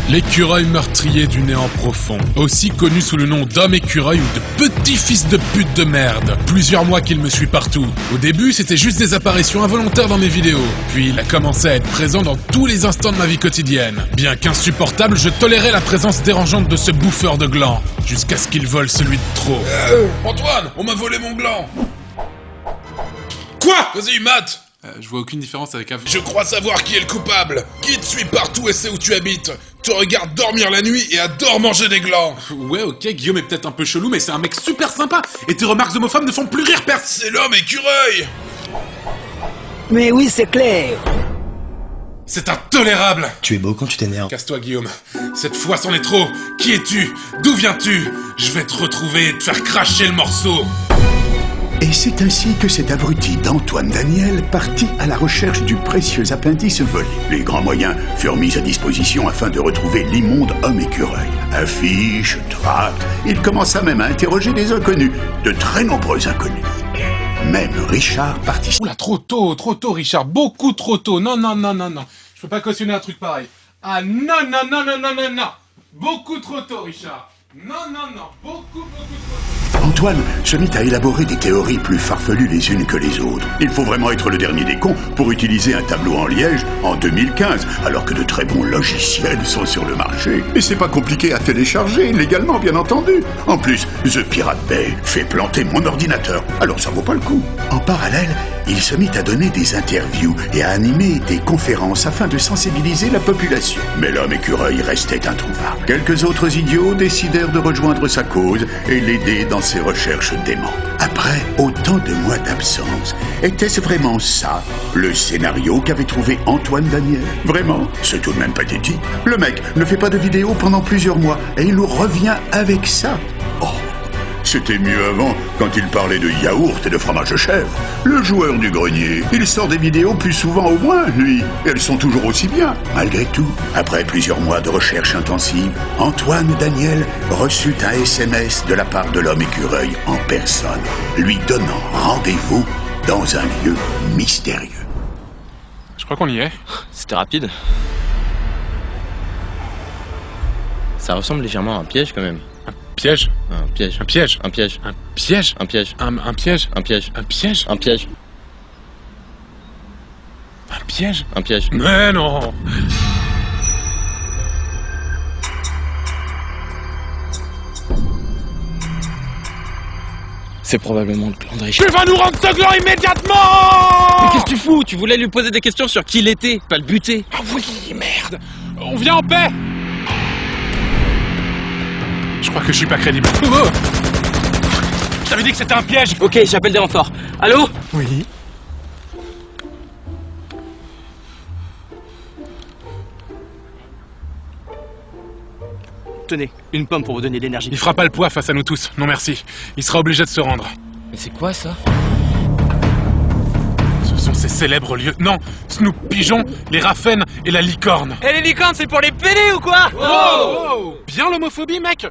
L'écureuil meurtrier du néant profond, aussi connu sous le nom d'homme écureuil ou de petit fils de pute de merde. Plusieurs mois qu'il me suit partout. Au début, c'était juste des apparitions involontaires dans mes vidéos. Puis il a commencé à être présent dans tous les instants de ma vie quotidienne. Bien qu'insupportable, je tolérais la présence dérangeante de ce bouffeur de glands, jusqu'à ce qu'il vole celui de trop. Antoine, on m'a volé mon gland. Quoi? Vas-y, Matt. Je vois aucune différence avec avant. Je crois savoir qui est le coupable. Qui te suit partout et sait où tu habites. Te regarde dormir la nuit et adore manger des glands. Ouais, ok, Guillaume est peut-être un peu chelou, mais c'est un mec super sympa. Et tes remarques homophobes ne font plus rire personne. C'est l'homme écureuil. Mais oui, c'est clair. C'est intolérable. Tu es beau quand tu t'énerves. Casse-toi, Guillaume. Cette fois, c'en est trop. Qui es-tu? D'où viens-tu? Je vais te retrouver et te faire cracher le morceau. Et c'est ainsi que cet abruti d'Antoine Daniel partit à la recherche du précieux appendice volé. Les grands moyens furent mis à disposition afin de retrouver l'immonde homme écureuil. Affiches, tracts, il commença même à interroger des inconnus, de très nombreux inconnus. Même Richard participa. Oula, trop tôt, Richard. Beaucoup trop tôt. Non. Je peux pas cautionner un truc pareil. Ah non. Beaucoup trop tôt, Richard. Non. Beaucoup trop tôt. Antoine se mit à élaborer des théories plus farfelues les unes que les autres. Il faut vraiment être le dernier des cons pour utiliser un tableau en liège en 2015, alors que de très bons logiciels sont sur le marché. Et c'est pas compliqué à télécharger, légalement bien entendu. En plus, The Pirate Bay fait planter mon ordinateur, alors ça vaut pas le coup. En parallèle, il se mit à donner des interviews et à animer des conférences afin de sensibiliser la population. Mais l'homme écureuil restait introuvable. Quelques autres idiots décidèrent de rejoindre sa cause et l'aider dans ses recherches démentes. Après autant de mois d'absence, était-ce vraiment ça, le scénario qu'avait trouvé Antoine Daniel? Vraiment, c'est tout de même pathétique. Le mec ne fait pas de vidéo pendant plusieurs mois et il nous revient avec ça. Oh, c'était mieux avant, quand il parlait de yaourt et de fromage de chèvre. Le joueur du grenier, il sort des vidéos plus souvent au moins, lui. Et elles sont toujours aussi bien. Malgré tout, après plusieurs mois de recherche intensive, Antoine Daniel reçut un SMS de la part de l'homme écureuil en personne, lui donnant rendez-vous dans un lieu mystérieux. Je crois qu'on y est. C'était rapide. Ça ressemble légèrement à un piège quand même. Piège. Un piège. Un piège. Un piège. Un piège. Un piège. Un piège. Un piège. Un piège. Un piège. Un piège. Un piège. Mais non. C'est probablement le clan de Richard. Tu vas nous rendre ce gland immédiatement. Mais qu'est-ce que tu fous? Tu voulais lui poser des questions sur qui il était, pas le buter. Ah oui, merde. On vient en paix. Je crois que je suis pas crédible. Oh, je t'avais dit que c'était un piège. Ok, j'appelle des renforts. Allô? Oui. Tenez, une pomme pour vous donner de l'énergie. Il fera pas le poids face à nous tous. Non merci. Il sera obligé de se rendre. Mais c'est quoi ça? Ce sont ces célèbres lieutenants, Snoop Pigeon, les Raffen et la licorne. Et les licornes, c'est pour les pédés ou quoi? Oh, bien l'homophobie, mec.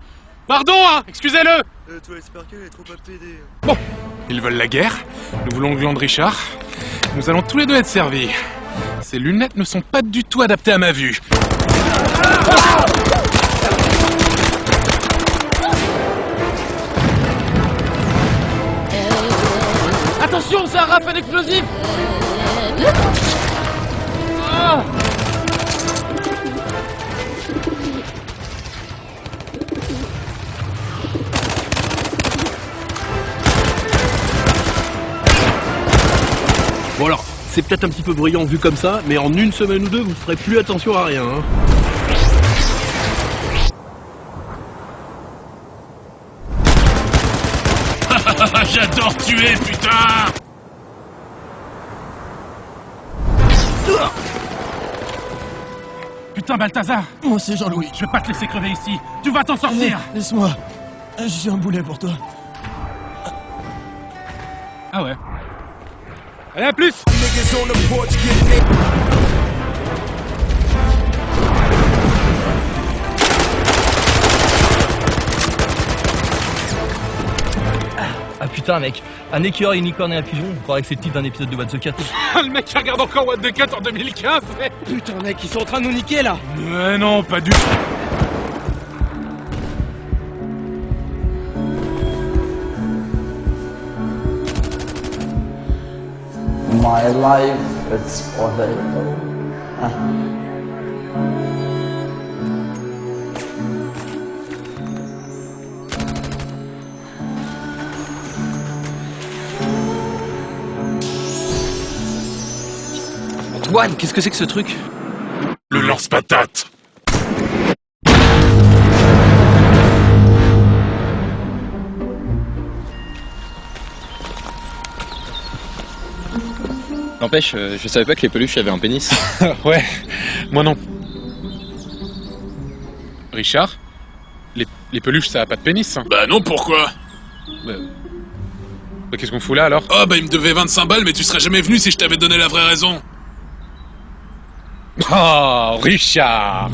Pardon, hein, excusez-le. Toi, j'espère qu'elle est trop pas pédée. Bon, ils veulent la guerre. Nous voulons le gland de Richard. Nous allons tous les deux être servis. Ces lunettes ne sont pas du tout adaptées à ma vue. Attention, c'est un Raffen explosif! Ah! Bon alors, c'est peut-être un petit peu brillant vu comme ça, mais en une semaine ou deux, vous ferez plus attention à rien. Hein. J'adore tuer, putain. Putain, Balthazar. Moi, c'est Jean-Louis. Je vais pas te laisser crever ici. Tu vas t'en sortir. Laisse-moi. J'ai un boulet pour toi. Ah ouais. Allez, à plus. Ah putain. Putain mec, un écureuil, une licorne et un pigeon, on croirait que c'est le titre d'un épisode de What the Cat. Le mec qui regarde encore What the Cat en 2015, mais... Putain mec, ils sont en train de nous niquer là. Ouais, non, pas du tout. My life is forever. Antoine, qu'est-ce que c'est que ce truc? Le lance-patate. N'empêche, je savais pas que les peluches avaient un pénis. Ouais, moi non. Richard, les peluches, ça a pas de pénis. Bah non, pourquoi? Bah, qu'est-ce qu'on fout là alors? Oh bah il me devait 25 balles, mais tu serais jamais venu si je t'avais donné la vraie raison. Oh, Richard!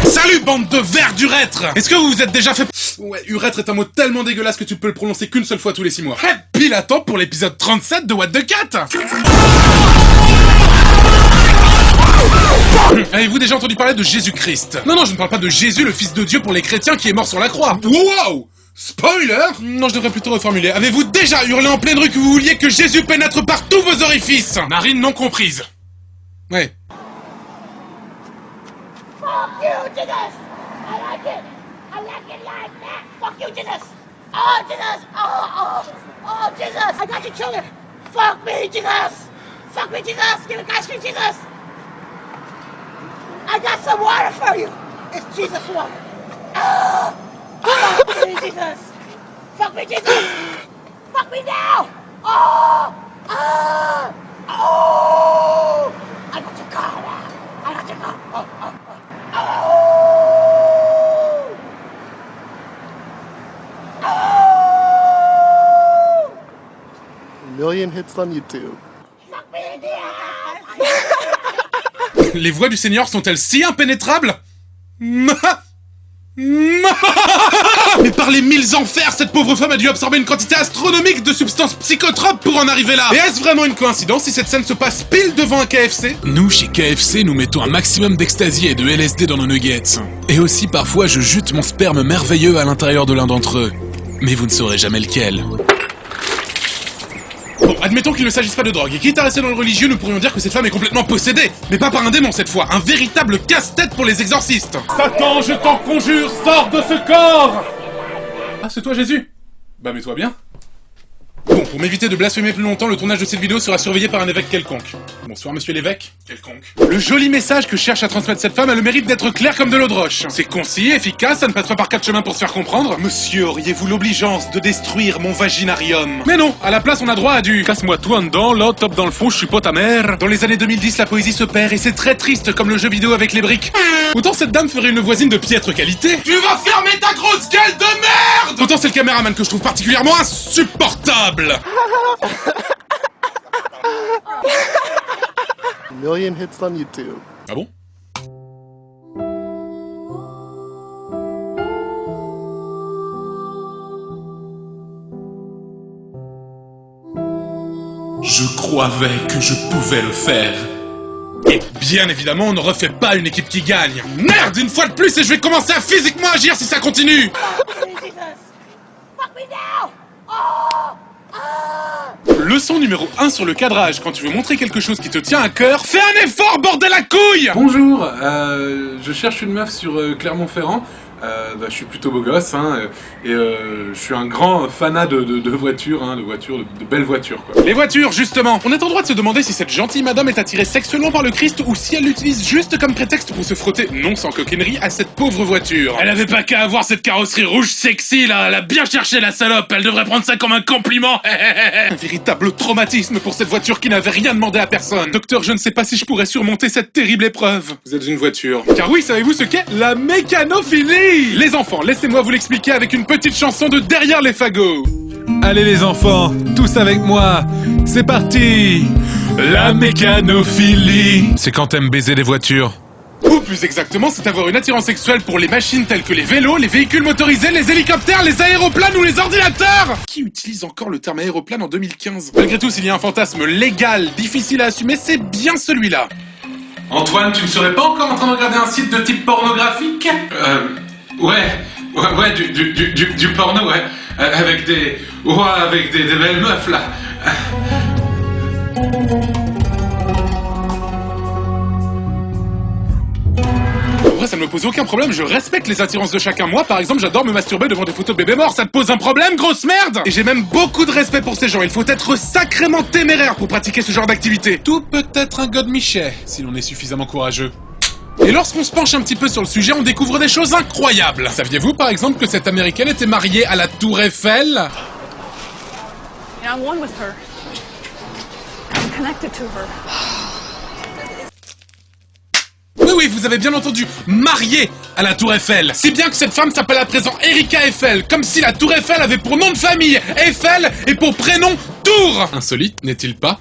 Salut bande de vers d'urètre! Est-ce que vous vous êtes déjà fait... Ouais, urètre est un mot tellement dégueulasse que tu peux le prononcer qu'une seule fois tous les 6 mois. Pile à temps pour l'épisode 37 de What the Cat! Avez-vous déjà entendu parler de Jésus-Christ? Non, je ne parle pas de Jésus, le fils de Dieu pour les chrétiens qui est mort sur la croix. Wow! Spoiler! Non, je devrais plutôt reformuler. Avez-vous déjà hurlé en pleine rue que vous vouliez que Jésus pénètre par tous vos orifices? Narine non comprise. Ouais. Fuck you, Jesus! I like it! I like it like that! Fuck you, Jesus! Oh, Jesus! Oh, Jesus! I got you, children! Fuck me, Jesus! Fuck me, Jesus! Give me ice cream, Jesus! I got some water for you! It's Jesus water! Oh! Fuck me, Jesus! Fuck me, Jesus! Fuck me now! Oh! Oh! Oh! I got your car now! I got your car! Oh! Million hits on YouTube. Fuck me in the ass! Les voies du Seigneur sont-elles si impénétrables? Mais par les 1000 enfers, cette pauvre femme a dû absorber une quantité astronomique de substances psychotropes pour en arriver là. Et est-ce vraiment une coïncidence si cette scène se passe pile devant un KFC? Nous, chez KFC, nous mettons un maximum d'ecstasy et de LSD dans nos nuggets. Et aussi, parfois, je jute mon sperme merveilleux à l'intérieur de l'un d'entre eux. Mais vous ne saurez jamais lequel. Bon, admettons qu'il ne s'agisse pas de drogue, et quitte à rester dans le religieux, nous pourrions dire que cette femme est complètement possédée. Mais pas par un démon cette fois, un véritable casse-tête pour les exorcistes. Satan, je t'en conjure, sors de ce corps! Ah, c'est toi Jésus? Bah mets-toi bien. Bon, pour m'éviter de blasphémer plus longtemps, le tournage de cette vidéo sera surveillé par un évêque quelconque. Bonsoir monsieur l'évêque. Quelconque. Le joli message que cherche à transmettre cette femme a le mérite d'être clair comme de l'eau de roche. C'est concis, efficace, ça ne passe pas par 4 chemins pour se faire comprendre. Monsieur, auriez-vous l'obligeance de détruire mon vaginarium? Mais non, à la place on a droit à du... Casse-moi tout en dedans, là, top dans le fond, je suis pas ta mère. Dans les années 2010, la poésie se perd et c'est très triste comme le jeu vidéo avec les briques. Autant cette dame ferait une voisine de piètre qualité. Tu vas fermer ta grosse gueule de merde! Autant c'est le caméraman que je trouve particulièrement insupportable. Million hits on YouTube. Ah bon? Je croyais que je pouvais le faire. Et bien évidemment, on ne refait pas une équipe qui gagne. Merde, une fois de plus, et je vais commencer à physiquement agir si ça continue. Fuck me now! Oh! Leçon numéro 1 sur le cadrage. Quand tu veux montrer quelque chose qui te tient à cœur, fais un effort, bordel à couille! Bonjour, je cherche une meuf sur Clermont-Ferrand. Je suis plutôt beau gosse, hein, et je suis un grand fanat de voitures, hein, de belles voitures, quoi. Les voitures, justement. On est en droit de se demander si cette gentille madame est attirée sexuellement par le Christ ou si elle l'utilise juste comme prétexte pour se frotter, non sans coquinerie, à cette pauvre voiture. Elle avait pas qu'à avoir cette carrosserie rouge sexy, là, elle a bien cherché la salope, elle devrait prendre ça comme un compliment. Un véritable traumatisme pour cette voiture qui n'avait rien demandé à personne. Docteur, je ne sais pas si je pourrais surmonter cette terrible épreuve. Vous êtes une voiture. Car oui, savez-vous ce qu'est la mécanophilie? Les enfants, laissez-moi vous l'expliquer avec une petite chanson de Derrière les fagots. Allez les enfants, tous avec moi, c'est parti. La mécanophilie, c'est quand t'aimes baiser des voitures. Ou plus exactement, c'est avoir une attirance sexuelle pour les machines telles que les vélos, les véhicules motorisés, les hélicoptères, les aéroplanes ou les ordinateurs. Qui utilise encore le terme aéroplane en 2015? Malgré tout, s'il y a un fantasme légal, difficile à assumer, c'est bien celui-là. Antoine, tu ne serais pas encore en train de regarder un site de type pornographique? Ouais, du porno, ouais. Avec des belles meufs, là. En vrai, ça ne me pose aucun problème, je respecte les attirances de chacun. Moi, par exemple, j'adore me masturber devant des photos de bébés morts. Ça te pose un problème, grosse merde? Et j'ai même beaucoup de respect pour ces gens. Il faut être sacrément téméraire pour pratiquer ce genre d'activité. Tout peut être un godemichet, si l'on est suffisamment courageux. Et lorsqu'on se penche un petit peu sur le sujet, on découvre des choses incroyables. Saviez-vous, par exemple, que cette Américaine était mariée à la Tour Eiffel? And I'm one with her. I'm connected to her. Oui, vous avez bien entendu, mariée à la Tour Eiffel. Si bien que cette femme s'appelle à présent Erika Eiffel, comme si la Tour Eiffel avait pour nom de famille Eiffel et pour prénom Tour. Insolite, n'est-il pas?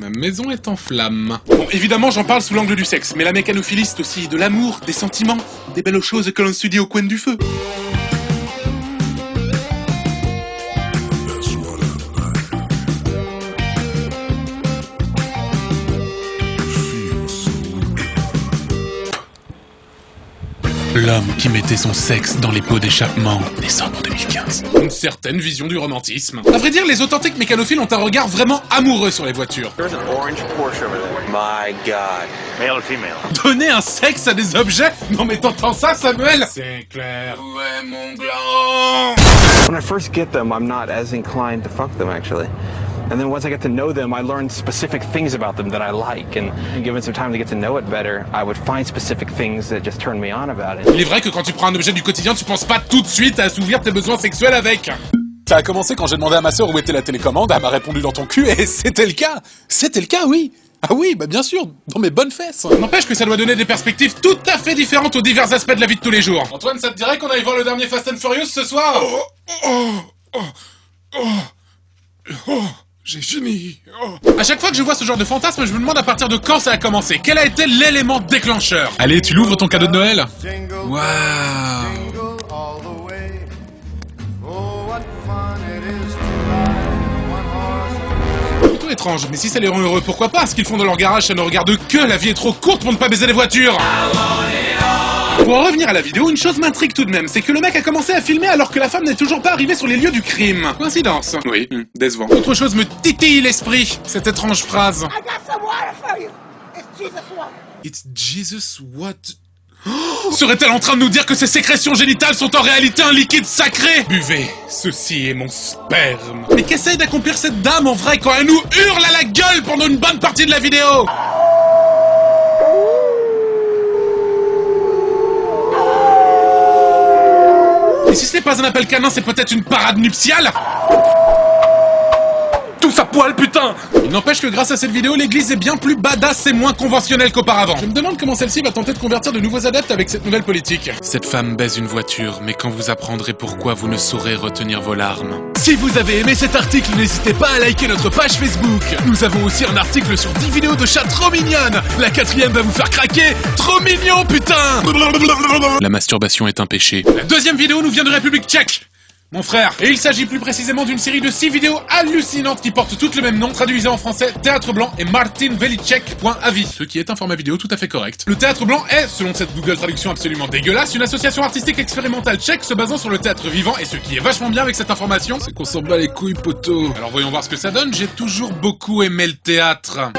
Ma maison est en flammes. Bon, évidemment, j'en parle sous l'angle du sexe, mais la mécanophilie, c'est aussi de l'amour, des sentiments, des belles choses que l'on se dit au coin du feu. L'homme qui mettait son sexe dans les pots d'échappement, décembre 2015. Une certaine vision du romantisme. À vrai dire, les authentiques mécanophiles ont un regard vraiment amoureux sur les voitures. My God. Male or female? Donner un sexe à des objets? Non mais t'entends ça, Samuel? C'est clair. Ouais, mon gland. When I first get them, I'm not as inclined to fuck them, actually. And then once I get to know them, I learn specific things about them that I like. And given some time to get to know it better, I would find specific things that just turn me on about it. Il est vrai que quand tu prends un objet du quotidien, tu penses pas tout de suite à assouvir tes besoins sexuels avec. Ça a commencé quand j'ai demandé à ma sœur où était la télécommande, elle m'a répondu dans ton cul, et c'était le cas. C'était le cas, oui. Ah oui, bah bien sûr, dans mes bonnes fesses. N'empêche que ça doit donner des perspectives tout à fait différentes aux divers aspects de la vie de tous les jours. Antoine, ça te dirait qu'on aille voir le dernier Fast and Furious ce soir? J'ai fini. À chaque fois que je vois ce genre de fantasme, je me demande à partir de quand ça a commencé. Quel a été l'élément déclencheur? Allez, tu l'ouvres ton cadeau de Noël? Waouh. Plutôt étrange, mais si ça les rend heureux, pourquoi pas? Ce qu'ils font dans leur garage, ça ne regarde que. La vie est trop courte pour ne pas baiser les voitures. Pour en revenir à la vidéo, une chose m'intrigue tout de même, c'est que le mec a commencé à filmer alors que la femme n'est toujours pas arrivée sur les lieux du crime. Coïncidence? Oui, décevant. Autre chose me titille l'esprit, cette étrange phrase. I got some water for you. It's Jesus water. It's Jesus what? Oh, serait-elle en train de nous dire que ces sécrétions génitales sont en réalité un liquide sacré? Buvez, ceci est mon sperme. Mais qu'essaye d'accomplir cette dame en vrai quand elle nous hurle à la gueule pendant une bonne partie de la vidéo? Et si ce n'est pas un appel canin, c'est peut-être une parade nuptiale? Tous à poil, putain! Il n'empêche que grâce à cette vidéo, l'église est bien plus badass et moins conventionnelle qu'auparavant. Je me demande comment celle-ci va tenter de convertir de nouveaux adeptes avec cette nouvelle politique. Cette femme baise une voiture, mais quand vous apprendrez pourquoi, vous ne saurez retenir vos larmes. Si vous avez aimé cet article, n'hésitez pas à liker notre page Facebook. Nous avons aussi un article sur 10 vidéos de chats trop mignonnes. La 4e va vous faire craquer. Trop mignon, putain! La masturbation est un péché. La 2e vidéo nous vient de République tchèque. Mon frère, et il s'agit plus précisément d'une série de 6 vidéos hallucinantes qui portent toutes le même nom, traduisées en français Théâtre Blanc et Martin Velicek.avis, ce qui est un format vidéo tout à fait correct. Le Théâtre Blanc est, selon cette Google traduction absolument dégueulasse, une association artistique expérimentale tchèque se basant sur le théâtre vivant, et ce qui est vachement bien avec cette information, c'est qu'on s'en bat les couilles, poteau. Alors voyons voir ce que ça donne, j'ai toujours beaucoup aimé le théâtre.